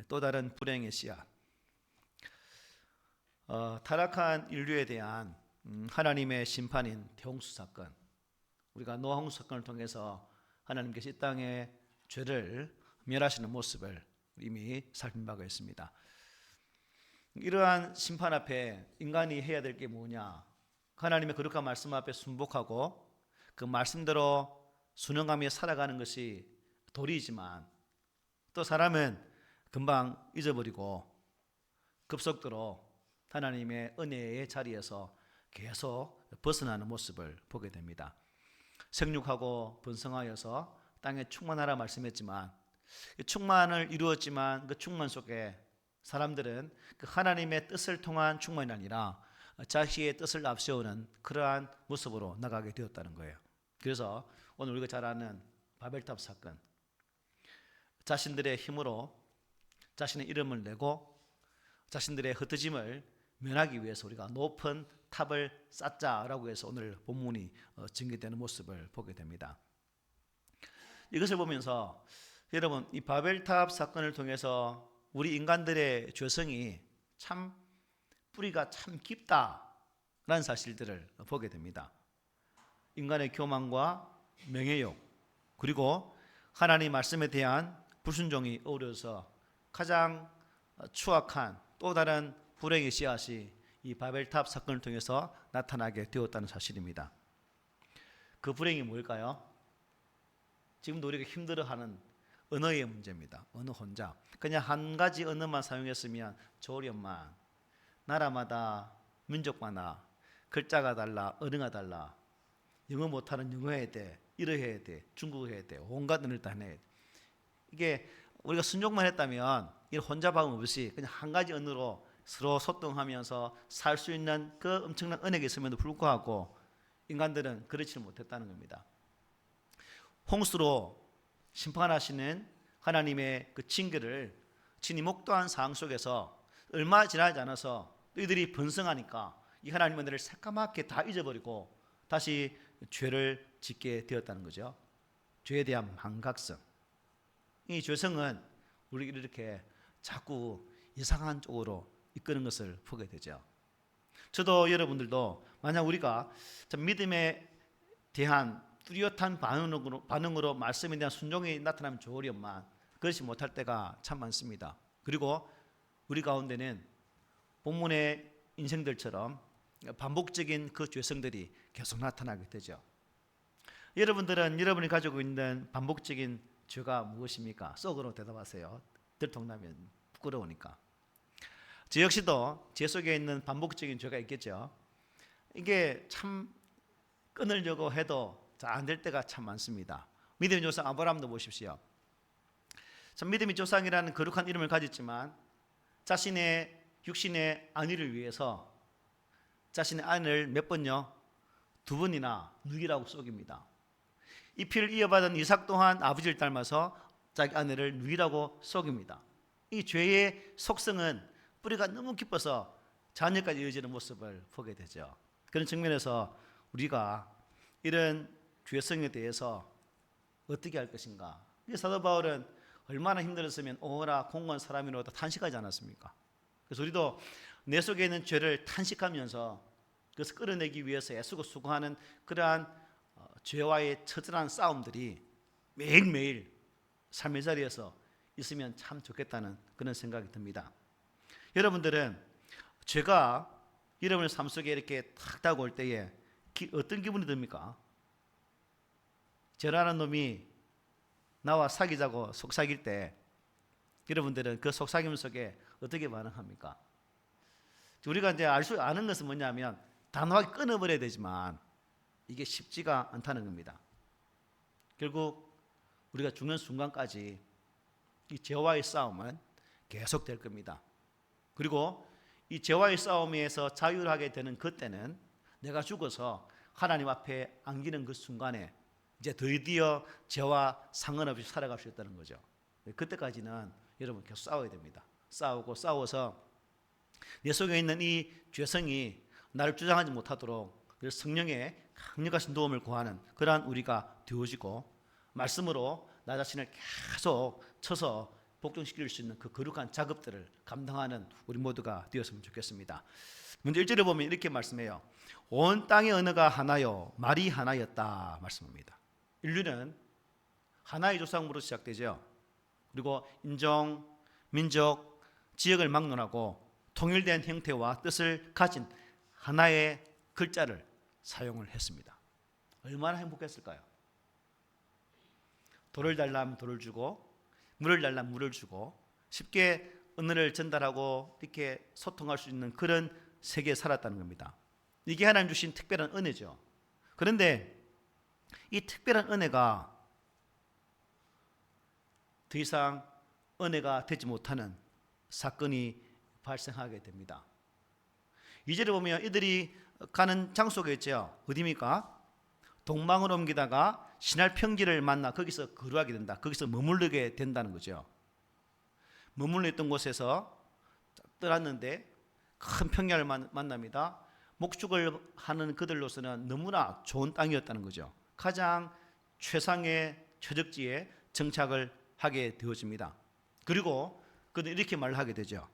또 다른 불행의 씨앗. 타락한 인류에 대한 하나님의 심판인 대홍수 사건. 우리가 노아 홍수 사건을 통해서 하나님께서 이 땅의 죄를 멸하시는 모습을 이미 살핀 바가 있습니다. 이러한 심판 앞에 인간이 해야 될 게 뭐냐? 하나님의 거룩한 말씀 앞에 순복하고 그 말씀대로 순응하며 살아가는 것이 도리이지만, 또 사람은 금방 잊어버리고 급속도로 하나님의 은혜의 자리에서 계속 벗어나는 모습을 보게 됩니다. 생육하고 번성하여서 땅에 충만하라 말씀했지만, 충만을 이루었지만 그 충만 속에 사람들은 그 하나님의 뜻을 통한 충만이 아니라 자기의 뜻을 앞세우는 그러한 모습으로 나가게 되었다는 거예요. 그래서 오늘 우리가 잘 아는 바벨탑 사건, 자신들의 힘으로 자신의 이름을 내고 자신들의 흩어짐을 면하기 위해서 우리가 높은 탑을 쌓자라고 해서 오늘 본문이 전개되는 모습을 보게 됩니다. 이것을 보면서 여러분, 이 바벨탑 사건을 통해서 우리 인간들의 죄성이 참 뿌리가 참 깊다라는 사실들을 보게 됩니다. 인간의 교만과 명예욕, 그리고 하나님 말씀에 대한 불순종이 어우러서 가장 추악한 또 다른 불행의 씨앗이 이 바벨탑 사건을 통해서 나타나게 되었다는 사실입니다. 그 불행이 뭘까요? 지금도 우리가 힘들어하는 언어의 문제입니다. 언어 혼잡. 그냥 한 가지 언어만 사용했으면 좋으련만 나라마다 민족마다 글자가 달라, 언어가 달라. 영어 못하는 영어 해야 돼, 일어 해야 돼, 중국어 해야 돼, 온갖 언어를 다 해야 돼. 이게 우리가 순종만 했다면 이런 혼잡함 없이 그냥 한 가지 언어로 서로 소통하면서 살 수 있는 그 엄청난 은혜가 있음에도 불구하고 인간들은 그렇지 못했다는 겁니다. 홍수로 심판하시는 하나님의 그 징계를 친히 목도한 상황 속에서 얼마 지나지 않아서 이들이 번성하니까 이 하나님 은혜를 새까맣게 다 잊어버리고 다시 죄를 짓게 되었다는 거죠. 죄에 대한 망각성. 이 죄성은 우리를 이렇게 자꾸 이상한 쪽으로 이끄는 것을 보게 되죠. 저도 여러분들도 만약 우리가 믿음에 대한 뚜렷한 반응으로 말씀에 대한 순종이 나타나면 좋으련만 그렇지 못할 때가 참 많습니다. 그리고 우리 가운데는 본문의 인생들처럼 반복적인 그 죄성들이 계속 나타나게 되죠. 여러분들은 여러분이 가지고 있는 반복적인 죄가 무엇입니까? 속으로 대답하세요. 들통나면 부끄러우니까. 저 역시도 제 속에 있는 반복적인 죄가 있겠죠. 이게 참 끊으려고 해도 안 될 때가 참 많습니다. 믿음의 조상 아브라함도 보십시오. 참 믿음의 조상이라는 거룩한 이름을 가졌지만 자신의 육신의 안위를 위해서 자신의 아내를 몇 번요? 2번이나 누이라고 속입니다. 이 피를 이어받은 이삭 또한 아버지를 닮아서 자기 아내를 누이라고 속입니다. 이 죄의 속성은 뿌리가 너무 깊어서 자녀까지 이어지는 모습을 보게 되죠. 그런 측면에서 우리가 이런 죄성에 대해서 어떻게 할 것인가? 사도 바울은 얼마나 힘들었으면 오라 공고한 사람이로다 탄식하지 않았습니까? 그래서 우리도 내 속에 있는 죄를 탄식하면서 그것을 끌어내기 위해서 애쓰고 수고하는 그러한 죄와의 처절한 싸움들이 매일매일 삶의 자리에서 있으면 참 좋겠다는 그런 생각이 듭니다. 여러분들은 죄가 여러분의 삶 속에 이렇게 탁 다가올 때에 어떤 기분이 듭니까? 죄라는 놈이 나와 사귀자고 속삭일 때 여러분들은 그 속삭임 속에 어떻게 반응합니까? 우리가 이제 아는 것은 뭐냐면 단호하게 끊어버려야 되지만 이게 쉽지가 않다는 겁니다. 결국 우리가 죽는 순간까지 이 죄와의 싸움은 계속될 겁니다. 그리고 이 죄와의 싸움에서 자유하게 되는 그때는 내가 죽어서 하나님 앞에 안기는 그 순간에 이제 드디어 죄와 상관없이 살아갈 수 있다는 거죠. 그때까지는 여러분 계속 싸워야 됩니다. 싸워서 내 속에 있는 이 죄성이 나를 주장하지 못하도록 성령의 강력하신 도움을 구하는 그러한 우리가 되어지고 말씀으로 나 자신을 계속 쳐서 복종시킬 수 있는 그 거룩한 작업들을 감당하는 우리 모두가 되었으면 좋겠습니다. 먼저 1절에 보면 이렇게 말씀해요. 온 땅의 언어가 하나요 말이 하나였다 말씀합니다. 인류는 하나의 조상으로 시작되죠. 그리고 인종, 민족, 지역을 막론하고 통일된 형태와 뜻을 가진 하나의 글자를 사용을 했습니다. 얼마나 행복했을까요? 돌을 달라면 돌을 주고 물을 달라면 물을 주고 쉽게 언어를 전달하고 이렇게 소통할 수 있는 그런 세계에 살았다는 겁니다. 이게 하나님 주신 특별한 은혜죠. 그런데 이 특별한 은혜가 더 이상 은혜가 되지 못하는 사건이 발생하게 됩니다. 2절에 보면 이들이 가는 장소가 있죠. 어디입니까? 동방으로 옮기다가 신할 평지를 만나 거기서 거류하게 된다. 거기서 머무르게 된다는 거죠. 머물러 있던 곳에서 떠났는데 큰 평야를 만납니다. 목축을 하는 그들로서는 너무나 좋은 땅이었다는 거죠. 가장 최상의 최적지에 정착을 하게 되어집니다. 그리고 그는 이렇게 말을 하게 되죠.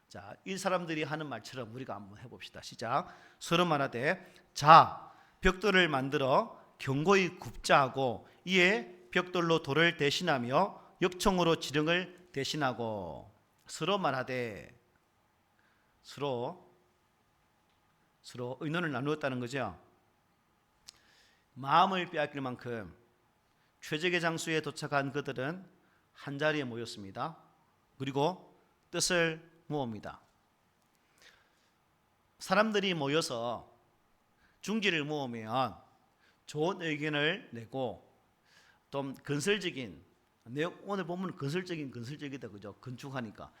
자, 이 사람들이 하는 말처럼 우리가 한번 해봅시다. 시작. 서로 말하되 자 벽돌을 만들어 견고히 굽자 하고 이에 벽돌로 돌을 대신하며 역청으로 지렁을 대신하고 서로 말하되 서로 의논을 나누었다는 거죠. 마음을 빼앗길 만큼 최적의 장소에 도착한 그들은 한자리에 모였습니다. 그리고 뜻을 모읍니다. 사람들이 모여서 중지를 모으면 좋은 의견을 내고 좀 건설적인 오늘 보면 건설적이다 그죠? 건축하니까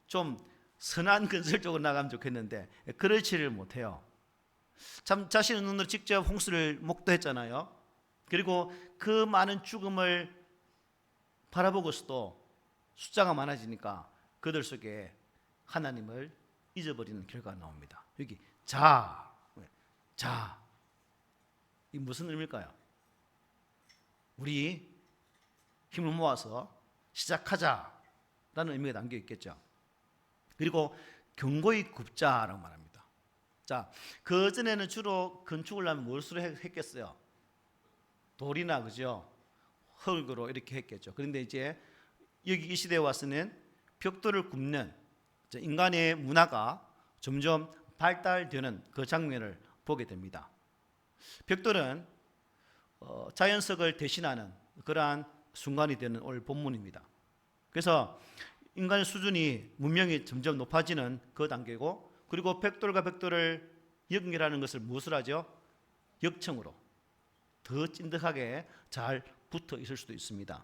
좀 선한 건설 쪽으로 나가면 좋겠는데 그렇지를 못해요. 참 자신의 눈으로 직접 홍수를 목도했잖아요. 그리고 그 많은 죽음을 바라보고서도 숫자가 많아지니까 그들 속에 하나님을 잊어버리는 결과가 나옵니다. 여기 자, 이 무슨 의미일까요? 우리 힘을 모아서 시작하자라는 의미가 담겨 있겠죠. 그리고 견고히 굽자라고 말합니다. 자, 그 전에는 주로 건축을 하면 무엇으로 했겠어요? 돌이나 그죠? 흙으로 이렇게 했겠죠. 그런데 이제 여기 이 시대에 와서는 벽돌을 굽는 인간의 문화가 점점 발달되는 그 장면을 보게 됩니다. 벽돌은 자연석을 대신하는 그러한 순간이 되는 오늘 본문입니다. 그래서 인간의 수준이 문명이 점점 높아지는 그 단계고, 그리고 벽돌과 벽돌을 연결하는 것을 무엇을 하죠? 역청으로 더 찐득하게 잘 붙어 있을 수도 있습니다.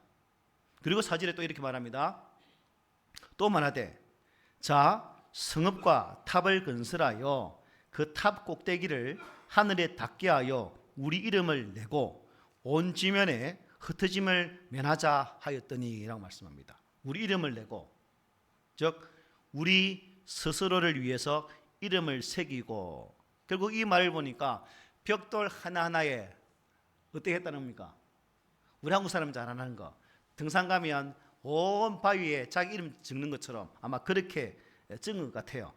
그리고 사절에 또 이렇게 말합니다. 또 말하되 자 성읍과 탑을 건설하여 그 탑 꼭대기를 하늘에 닿게 하여 우리 이름을 내고 온 지면에 흩어짐을 면하자 하였더니 라고 말씀합니다. 우리 이름을 내고, 즉 우리 스스로를 위해서 이름을 새기고, 결국 이 말을 보니까 벽돌 하나하나에 어떻게 했다는 겁니까? 우리 한국 사람 잘 안 하는 거, 등산 가면 온 바위에 자기 이름 적는 것처럼 아마 그렇게 적은 것 같아요.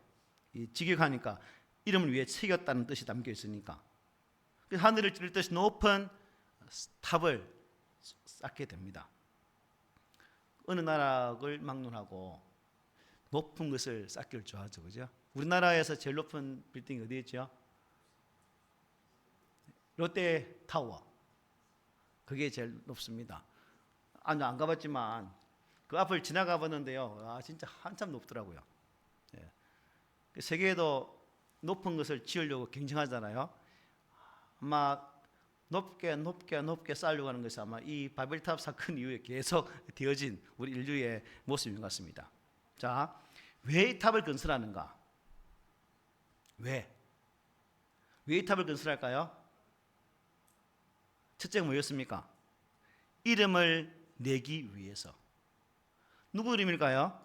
이 직역하니까 이름을 위해 새겼다는 뜻이 담겨 있으니까 하늘을 찌를 듯이 높은 탑을 쌓게 됩니다. 어느 나라를 막론하고 높은 것을 쌓기를 좋아하죠, 그죠? 우리나라에서 제일 높은 빌딩이 어디 있죠? 롯데타워. 그게 제일 높습니다. 안 가봤지만 그 앞을 지나가 봤는데요, 진짜 한참 높더라고요. 예. 세계에도 높은 것을 지으려고 경쟁하잖아요. 아마 높게 쌓으려고 하는 것이 아마 이 바벨탑 사건 이후에 계속 되어진 우리 인류의 모습인 것 같습니다. 자, 왜 이 탑을 건설하는가? 왜 이 탑을 건설할까요? 첫째가 뭐였습니까? 이름을 내기 위해서. 누구 이름일까요?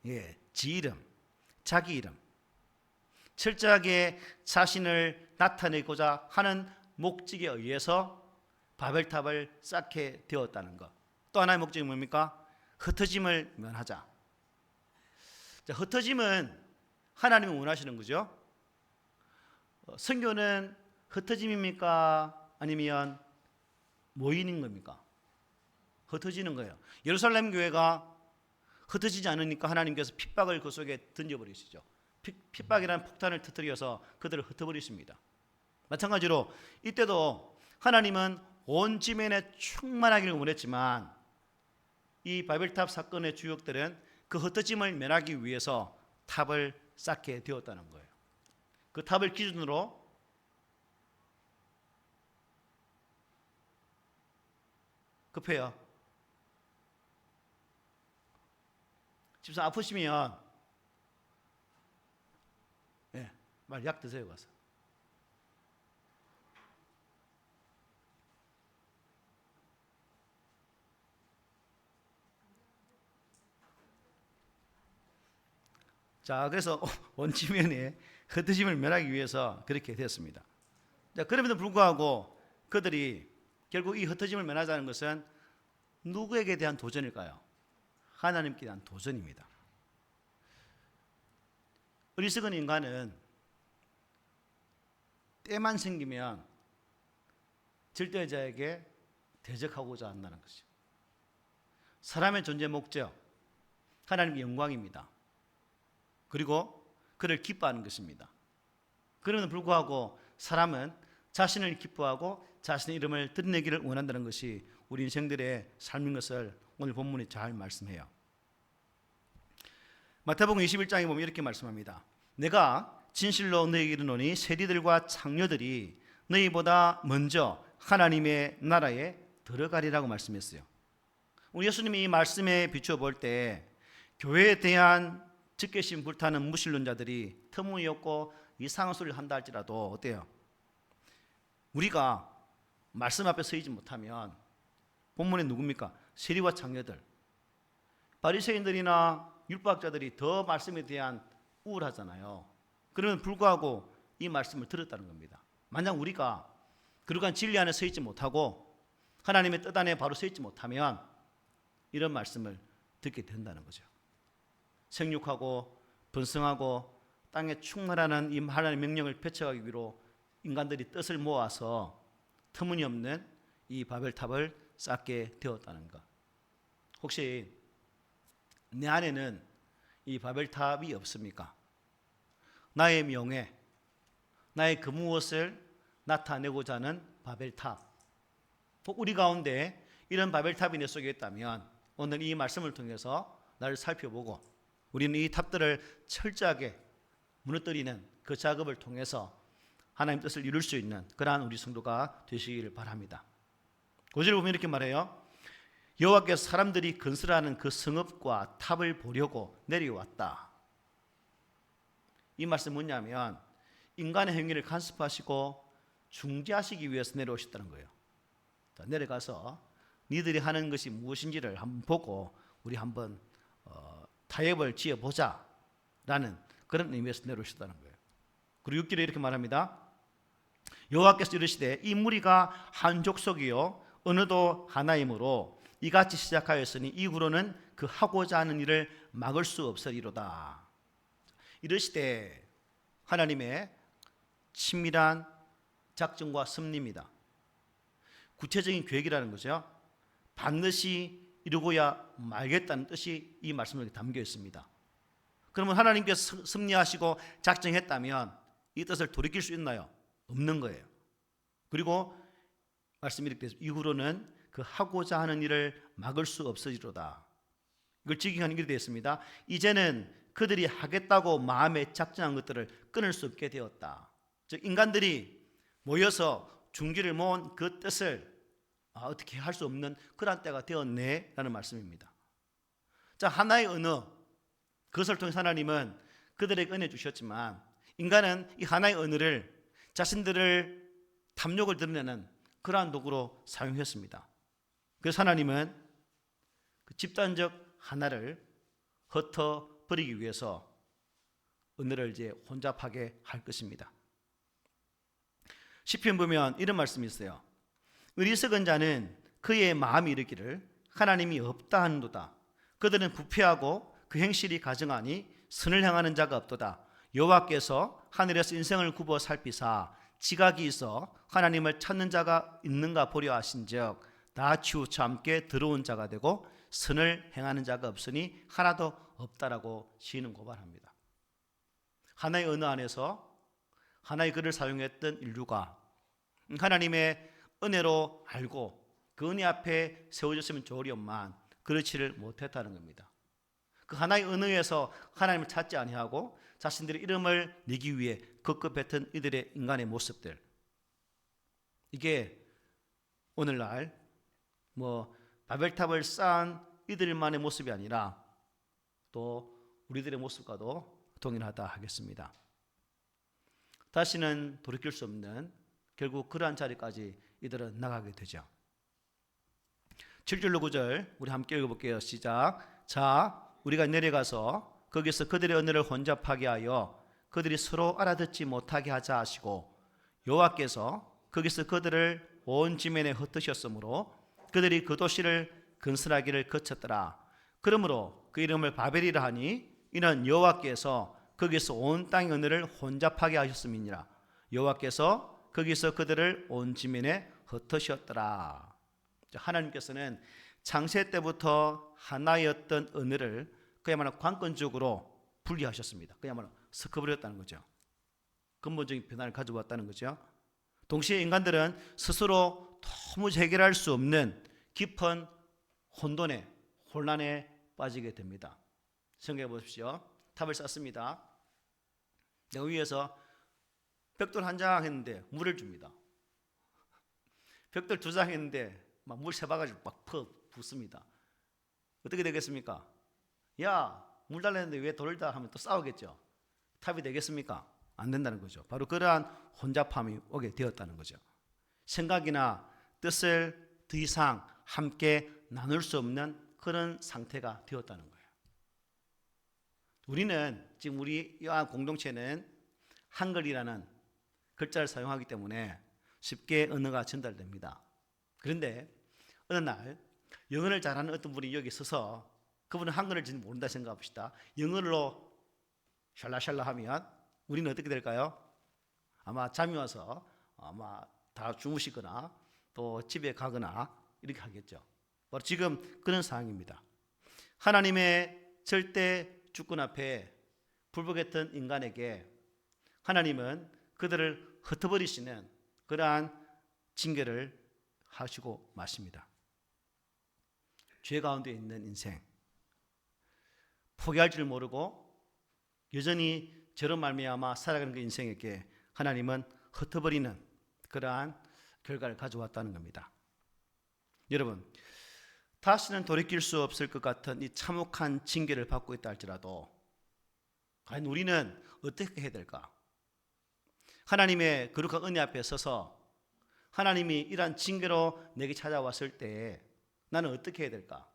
예, 지 이름, 자기 이름. 철저하게 자신을 나타내고자 하는 목적에 의해서 바벨탑을 쌓게 되었다는 것. 또 하나의 목적이 뭡니까? 흩어짐을 면하자. 자, 흩어짐은 하나님이 원하시는 거죠. 선교는 흩어짐입니까? 아니면 모이는 겁니까? 흩어지는 거예요. 예루살렘 교회가 흩어지지 않으니까 하나님께서 핍박을 그 속에 던져버리시죠. 핍박이라는 폭탄을 터뜨려서 그들을 흩어버리십니다. 마찬가지로 이때도 하나님은 온 지면에 충만하기를 원했지만 이 바벨탑 사건의 주역들은 그 흩어짐을 면하기 위해서 탑을 쌓게 되었다는 거예요. 그 탑을 기준으로 급해요. 집사 아프시면 약 드세요. 가서. 자, 그래서 원지면에 흩어짐을 면하기 위해서 그렇게 되었습니다. 자, 그럼에도 불구하고 그들이 결국 이 흩어짐을 면하자는 것은 누구에게 대한 도전일까요? 하나님께 대한 도전입니다. 어리석은 인간은 때만 생기면 절대자에게 대적하고자 한다는 것이죠. 사람의 존재 목적, 하나님의 영광입니다. 그리고 그를 기뻐하는 것입니다. 그럼에도 불구하고 사람은 자신을 기뻐하고 자신의 이름을 드러내기를 원한다는 것이 우리 인생들의 삶인 것을 오늘 본문이 잘 말씀해요. 마태복음 21장에 보면 이렇게 말씀합니다. 내가 진실로 너희에게 이르노니 세리들과 창녀들이 너희보다 먼저 하나님의 나라에 들어가리라고 말씀했어요. 우리 예수님이 이 말씀에 비추어 볼 때 교회에 대한 적개심 불타는 무신론자들이 터무니없고 이상한 소리를 한다 할지라도 어때요? 우리가 말씀 앞에 서이지 못하면 본문에 누굽니까? 세리와 창녀들, 바리새인들이나 율법학자들이 더 말씀에 대한 우울하잖아요. 그러면 불구하고 이 말씀을 들었다는 겁니다. 만약 우리가 그러한 진리 안에 서 있지 못하고 하나님의 뜻 안에 바로 서 있지 못하면 이런 말씀을 듣게 된다는 거죠. 생육하고 번성하고 땅에 충만하는 이 하나님의 명령을 펼쳐가기 위로 인간들이 뜻을 모아서 터무니없는 이 바벨탑을 쌓게 되었다는 것. 혹시 내 안에는 이 바벨탑이 없습니까? 나의 명예, 나의 그 무엇을 나타내고자 하는 바벨탑. 우리 가운데 이런 바벨탑이 내 속에 있다면 오늘 이 말씀을 통해서 나를 살펴보고 우리는 이 탑들을 철저하게 무너뜨리는 그 작업을 통해서 하나님 뜻을 이룰 수 있는 그러한 우리 성도가 되시기를 바랍니다. 5절에 보면 이렇게 말해요. 여호와께서 사람들이 건설하는 그 성읍과 탑을 보려고 내려왔다. 이 말씀은 뭐냐면 인간의 행위를 간섭하시고 중재하시기 위해서 내려오셨다는 거예요. 자, 내려가서 니들이 하는 것이 무엇인지를 한번 보고 우리 한번 타협을 지어보자 라는 그런 의미에서 내려오셨다는 거예요. 그리고 6절에 이렇게 말합니다. 여호와께서 이르시되 이 무리가 한 족속이요 어느도 하나이므로 이같이 시작하였으니 이후로는 그 하고자 하는 일을 막을 수 없으리로다. 이르시되 하나님의 친밀한 작정과 섭리입니다. 구체적인 계획이라는 거죠. 반드시 이루고야 말겠다는 뜻이 이 말씀에 담겨 있습니다. 그러면 하나님께서 섭리하시고 작정했다면 이 뜻을 돌이킬 수 있나요? 없는 거예요. 그리고 말씀이 이렇게 되어 이후로는 그 하고자 하는 일을 막을 수 없으리로다. 이걸 직역하는 일이 되었습니다. 이제는 그들이 하겠다고 마음에 작정한 것들을 끊을 수 없게 되었다. 즉 인간들이 모여서 중지를 모은 그 뜻을 어떻게 할 수 없는 그런 때가 되었네 라는 말씀입니다. 자, 하나의 언어, 그것을 통해 하나님은 그들에게 은혜 주셨지만 인간은 이 하나의 언어를 자신들을 탐욕을 드러내는 그러한 도구로 사용했습니다. 그래서 하나님은 그 집단적 하나를 흩어버리기 위해서 언어를 이제 혼잡하게 할 것입니다. 시편 보면 이런 말씀이 있어요. 어리석은 자는 그의 마음이 이르기를 하나님이 없다 하는도다. 그들은 부패하고 그 행실이 가증하니 선을 행하는 자가 없도다. 여호와께서 하늘에서 인생을 굽어 살피사 지각이 있어 하나님을 찾는 자가 있는가 보려 하신즉 다 치우쳐 함께 들어온 자가 되고 선을 행하는 자가 없으니 하나도 없다라고 시인은 고발합니다. 하나의 언어 안에서 하나의 글을 사용했던 인류가 하나님의 은혜로 알고 그 은혜 앞에 세워졌으면 좋으련만 그렇지를 못했다는 겁니다. 그 하나의 언어에서 하나님을 찾지 아니하고 자신들의 이름을 내기 위해 급급했던 이들의 인간의 모습들, 이게 오늘날 바벨탑을 쌓은 이들만의 모습이 아니라 또 우리들의 모습과도 동일하다 하겠습니다. 다시는 돌이킬 수 없는 결국 그러한 자리까지 이들은 나가게 되죠. 7절로 9절 우리 함께 읽어볼게요. 시작. 자, 우리가 내려가서 거기서 그들의 언어를 혼잡하게 하여 그들이 서로 알아듣지 못하게 하자 하시고 여호와께서 거기서 그들을 온 지면에 흩으셨으므로 그들이 그 도시를 건설하기를 거쳤더라. 그러므로 그 이름을 바벨이라 하니 이는 여호와께서 거기서 온 땅의 언어를 혼잡하게 하셨음이니라. 여호와께서 거기서 그들을 온 지면에 흩으셨더라. 하나님께서는 창세 때부터 하나였던 언어를 그야말로 관건적으로 분리하셨습니다. 그야말로 섞어버렸다는 거죠. 근본적인 변화를 가져왔다는 거죠. 동시에 인간들은 스스로 도무지 해결할 수 없는 깊은 혼돈에, 혼란에 빠지게 됩니다. 생각해 보십시오. 탑을 쌓습니다. 내가 위에서 벽돌 한 장 했는데 물을 줍니다. 벽돌 2장 했는데 막 물 새봐가지고 막 붓습니다. 어떻게 되겠습니까? 야, 물 달라는데 왜 돌을 다 하면 또 싸우겠죠. 탑이 되겠습니까? 안 된다는 거죠. 바로 그러한 혼잡함이 오게 되었다는 거죠. 생각이나 뜻을 더 이상 함께 나눌 수 없는 그런 상태가 되었다는 거예요. 우리는 지금 우리 공동체는 한글이라는 글자를 사용하기 때문에 쉽게 언어가 전달됩니다. 그런데 어느 날 영어를 잘하는 어떤 분이 여기 서서 그분은 한글을 잘 모른다 생각합시다. 영어로 샬라샬라 하면 우리는 어떻게 될까요? 아마 잠이 와서 아마 다 주무시거나 또 집에 가거나 이렇게 하겠죠. 바로 지금 그런 상황입니다. 하나님의 절대 주권 앞에 불복했던 인간에게 하나님은 그들을 흩어버리시는 그러한 징계를 하시고 마십니다. 죄 가운데 있는 인생, 포기할 줄 모르고 여전히 죄로 말미암아 살아가는 그 인생에게 하나님은 흩어버리는 그러한 결과를 가져왔다는 겁니다. 여러분, 다시는 돌이킬 수 없을 것 같은 이 참혹한 징계를 받고 있다 할지라도 과연 우리는 어떻게 해야 될까? 하나님의 거룩한 은혜 앞에 서서 하나님이 이러한 징계로 내게 찾아왔을 때 나는 어떻게 해야 될까?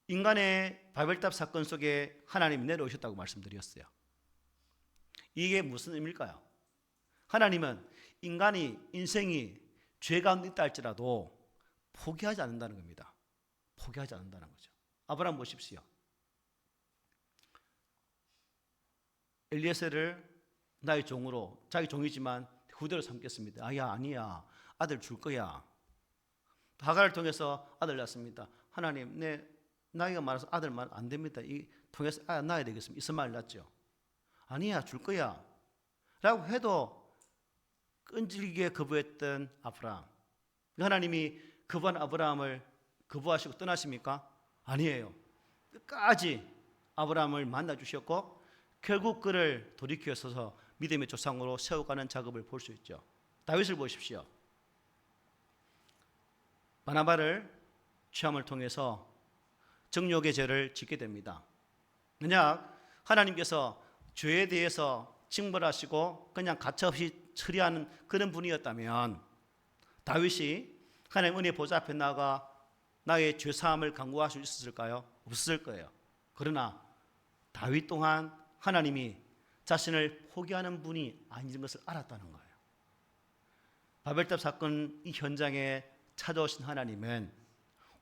인간의 바벨탑 사건 속에 하나님이 내려오셨다고 말씀드렸어요. 이게 무슨 의미일까요? 하나님은 인간이 인생이 죄 가운데 있다 할지라도 포기하지 않는다는 겁니다. 포기하지 않는다는 거죠. 아브라함 보십시오. 엘리에셀을 나의 종으로, 자기 종이지만 후대로 삼겠습니다. 아니야. 아들 줄 거야. 하갈을 통해서 아들 낳습니다. 하나님, 내 나이가 많아서 아들만 안 됩니다. 이 통해서 낳아야 되겠습니다. 이스마엘 낳죠. 아니야, 줄 거야. 라고 해도 끈질기게 거부했던 아브라함. 하나님이 거부한 아브라함을 거부하시고 떠나십니까? 아니에요. 끝까지 아브라함을 만나주셨고 결국 그를 돌이켜서서 믿음의 조상으로 세워가는 작업을 볼 수 있죠. 다윗을 보십시오. 바나바를 취함을 통해서 정욕의 죄를 짓게 됩니다. 만약 하나님께서 죄에 대해서 징벌하시고 그냥 가차없이 처리하는 그런 분이었다면 다윗이 하나님 은혜 보좌 앞에 나가 나의 죄사함을 간구할 수 있었을까요? 없었을 거예요. 그러나 다윗 또한 하나님이 자신을 포기하는 분이 아닌 것을 알았다는 거예요. 바벨탑 사건 이 현장에 찾아오신 하나님은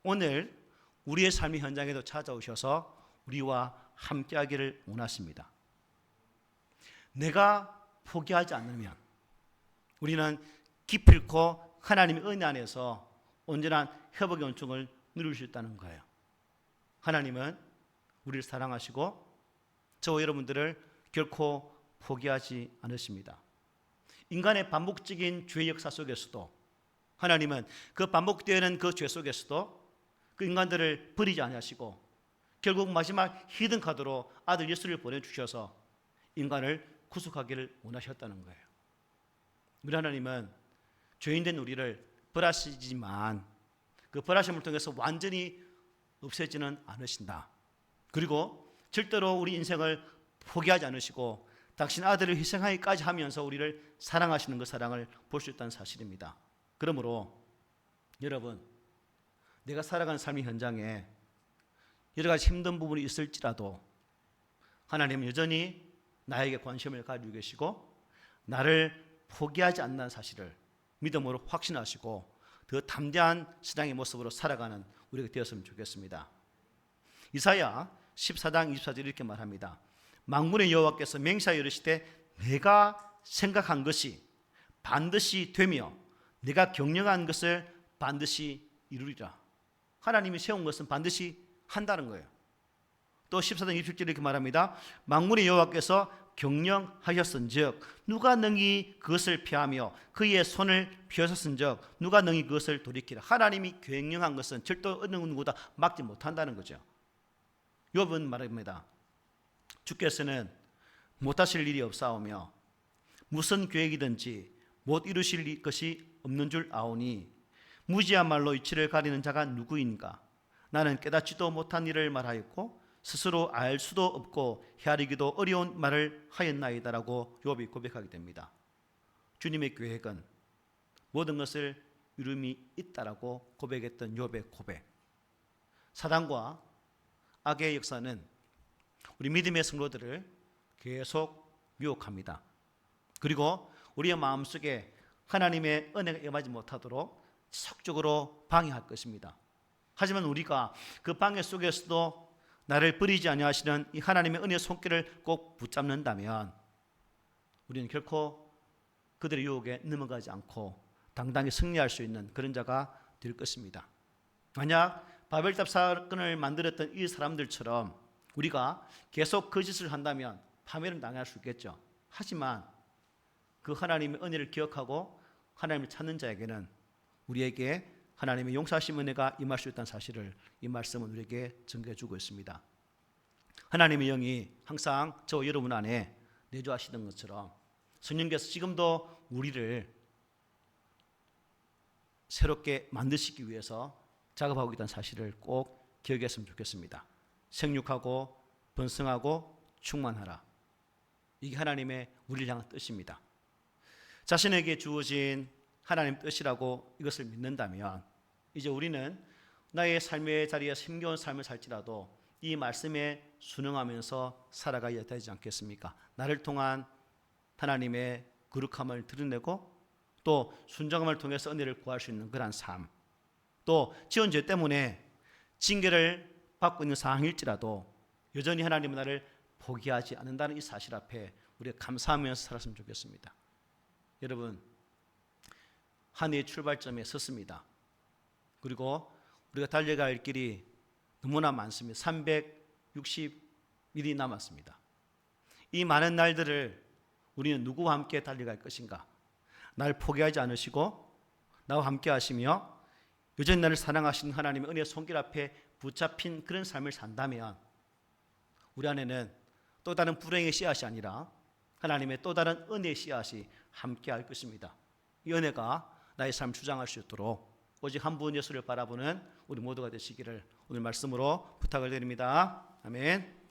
오늘 우리의 삶의 현장에도 찾아오셔서 우리와 함께하기를 원하십니다. 내가 포기하지 않으면 우리는 기필코 하나님의 은혜 안에서 온전한 회복의 은총을 누릴 수 있다는 거예요. 하나님은 우리를 사랑하시고 저와 여러분들을 결코 포기하지 않으십니다. 인간의 반복적인 죄의 역사 속에서도 하나님은 그 반복되는 그 죄 속에서도 그 인간들을 버리지 아니하시고 결국 마지막 히든 카드로 아들 예수를 보내주셔서 인간을 구속하기를 원하셨다는 거예요. 우리 하나님은 죄인된 우리를 벌하시지만 그 벌하심을 통해서 완전히 없애지는 않으신다. 그리고 절대로 우리 인생을 포기하지 않으시고 당신 아들을 희생하기까지 하면서 우리를 사랑하시는 그 사랑을 볼 수 있다는 사실입니다. 그러므로 여러분, 내가 살아가는 삶의 현장에 여러 가지 힘든 부분이 있을지라도 하나님은 여전히 나에게 관심을 가지고 계시고 나를 포기하지 않는 사실을 믿음으로 확신하시고 더 담대한 신앙의 모습으로 살아가는 우리가 되었으면 좋겠습니다. 이사야 14장 24절 이렇게 말합니다. 만군의 여호와께서 맹세하여 이르시되 내가 생각한 것이 반드시 되며 내가 경영한 것을 반드시 이루리라. 하나님이 세운 것은 반드시 한다는 거예요. 또 14장 27절 이렇게 말합니다. 만군의 여호와께서 경영하셨은즉 누가 능히 그것을 피하며 그의 손을 펴셨은즉 누가 능히 그것을 돌이키라. 하나님이 경영한 것은 절대 어느 누구보다 막지 못한다는 거죠. 욥은 말합니다. 주께서는 못하실 일이 없사오며 무슨 계획이든지 못 이루실 것이 없는 줄 아오니 무지한 말로 이치를 가리는 자가 누구인가. 나는 깨닫지도 못한 일을 말하였고 스스로 알 수도 없고 헤아리기도 어려운 말을 하였나이다라고 욥이 고백하게 됩니다. 주님의 계획은 모든 것을 이름이 있다라고 고백했던 욥의 고백. 사단과 악의 역사는 우리 믿음의 성도들을 계속 유혹합니다. 그리고 우리의 마음속에 하나님의 은혜가 임하지 못하도록 지속적으로 방해할 것입니다. 하지만 우리가 그 방해 속에서도 나를 버리지 아니하시는 이 하나님의 은혜의 손길을 꼭 붙잡는다면 우리는 결코 그들의 유혹에 넘어가지 않고 당당히 승리할 수 있는 그런 자가 될 것입니다. 만약 바벨탑 사건을 만들었던 이 사람들처럼 우리가 계속 거짓을 한다면 파멸을 당할 수 있겠죠. 하지만 그 하나님의 은혜를 기억하고 하나님을 찾는 자에게는 우리에게 하나님의 용서하심 은혜가 임할 수 있다는 사실을 이 말씀은 우리에게 증거해 주고 있습니다. 하나님의 영이 항상 저와 여러분 안에 내주하시던 것처럼 성령께서 지금도 우리를 새롭게 만드시기 위해서 작업하고 있다는 사실을 꼭 기억했으면 좋겠습니다. 생육하고 번성하고 충만하라. 이게 하나님의 우리를 향한 뜻입니다. 자신에게 주어진 하나님 뜻이라고 이것을 믿는다면 이제 우리는 나의 삶의 자리에 힘겨운 삶을 살지라도 이 말씀에 순응하면서 살아가야 되지 않겠습니까? 나를 통한 하나님의 거룩함을 드러내고 또 순종함을 통해서 은혜를 구할 수 있는 그런 삶, 또 지은 죄 때문에 징계를 받고 있는 상황일지라도 여전히 하나님은 나를 포기하지 않는다는 이 사실 앞에 우리가 감사하면서 살았으면 좋겠습니다. 여러분, 한 해의 출발점에 섰습니다. 그리고 우리가 달려갈 할 길이 너무나 많습니다. 360일이 남았습니다. 이 많은 날들을 우리는 누구와 함께 달려갈 것인가? 날 포기하지 않으시고 나와 함께 하시며 여전히 나를 사랑하시는 하나님의 은혜의 손길 앞에 붙잡힌 그런 삶을 산다면 우리 안에는 또 다른 불행의 씨앗이 아니라 하나님의 또 다른 은혜의 씨앗이 함께 할 것입니다. 이 은혜가 나의 삶을 주장할 수 있도록 오직 한 분 예수를 바라보는 우리 모두가 되시기를 오늘 말씀으로 부탁을 드립니다. 아멘.